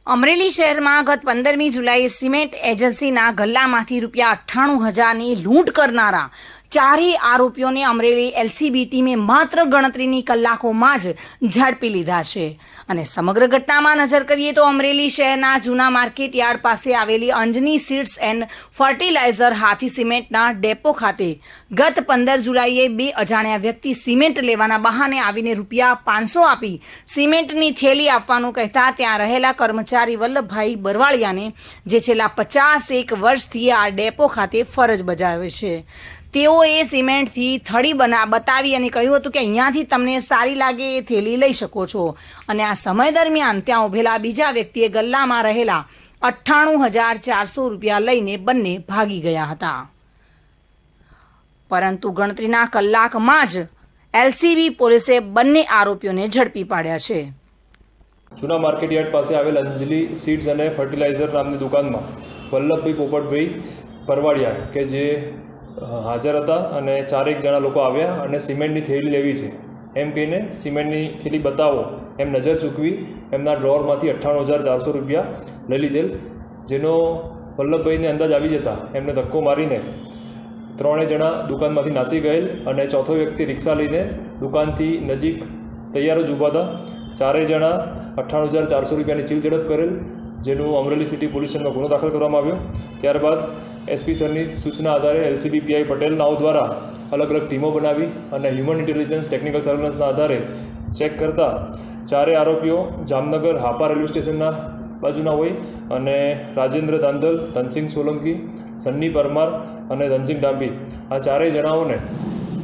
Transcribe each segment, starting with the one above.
અમરેલી શહેરમાં ગત 15મી જુલાઈએ સિમેન્ટ એજન્સીના ગલ્લામાંથી રૂપિયા 98,000ની લૂંટ કરનારા ચારેય આરોપીઓને અમરેલી એલસીબી ટીમે માત્ર ગણતરીની કલાકોમાં જ ઝડપી લીધા છે. અને સમગ્ર ઘટનામાં નજર કરીએ તો અમરેલી શહેરના જૂના માર્કેટ યાર્ડ પાસે આવેલી Anjani seeds and fertiliser Hathi સિમેન્ટના ડેપો ખાતે ગત 15 જુલાઈએ બે અજાણ્યા વ્યક્તિ સિમેન્ટ લેવાના બહાને આવીને રૂપિયા 500 આપી સિમેન્ટની થેલી આપવાનું કહેતા ત્યાં રહેલા કર્મચારી વલ્લભભાઈ બરવાળિયાને, જે છેલ્લા 51 વર્ષથી આ ડેપો ખાતે ફરજ બજાવે છે, તેઓએ સિમેન્ટથી થળી બતાવી અને કહ્યું હતું કે અહીંયાથી તમને સારી લાગે એ થેલી લઈ શકો છો. અને આ સમય દરમિયાન ત્યાં ઉભેલા બીજા વ્યક્તિએ ગલ્લામાં રહેલા 98,400 રૂપિયા લઈને બંને ભાગી ગયા હતા. પરંતુ ગણતરીના કલાકમાં જ એલસીબી પોલીસે બંને આરોપીઓને ઝડપી પાડ્યા છે. જૂના માર્કેટ યાર્ડ પાસે આવેલ અંજલી સીડ્સ અને ફર્ટિલાઇઝર નામની દુકાનમાં વલ્લભભાઈ પોપટભાઈ પરવાડિયા કે જે હાજર હતા અને 4 જણા લોકો આવ્યા અને સિમેન્ટની થેલી લેવી છે એમ કહીને સિમેન્ટની થેલી બતાવો એમ નજર ચૂકવી એમના ડ્રોવરમાંથી 98,400 રૂપિયા લઈ લીધેલ, જેનો વલ્લભભાઈને અંદાજ આવી જતા એમને ધક્કો મારીને 3 જણા દુકાનમાંથી નાસી ગયેલ અને ચોથો વ્યક્તિ રિક્ષા લઈને દુકાનથી નજીક તૈયાર જ ઊભા હતા. 4 જણા 98,400 રૂપિયાની ચીલ ઝડપ કરેલ, જેનું અમરેલી સિટી પોલીસ સ્ટેશનમાં ગુનો દાખલ કરવામાં આવ્યો. ત્યારબાદ એસપી સરની સૂચના આધારે એલસીબી પીઆઈ પટેલ નાઓ દ્વારા અલગ અલગ ટીમો બનાવી અને હ્યુમન ઇન્ટેલિજન્સ ટેકનિકલ સર્વેલન્સના આધારે ચેક કરતા 4 આરોપીઓ જામનગર હાપા રેલવે સ્ટેશનના બાજુના હોય અને રાજેન્દ્ર તાંદલ, ધનસિંહ સોલંકી, સન્ની પરમાર અને ધનસિંહ ડાંબી આ 4 જણાઓને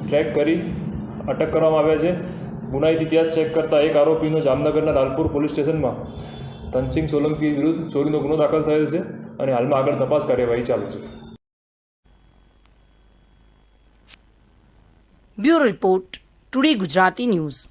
ટ્રેક કરી અટક કરવામાં આવ્યા છે. ગુનાહિત ઇતિહાસ ચેક કરતા એક આરોપીનો જામનગરના લાલપુર પોલીસ સ્ટેશનમાં ધનસિંહ સોલંકી વિરુદ્ધ ચોરીનો ગુનો દાખલ થયેલ છે અને હાલમાં આગળ તપાસ કાર્યવાહી ચાલુ છે. Bureau report, today Gujarati news.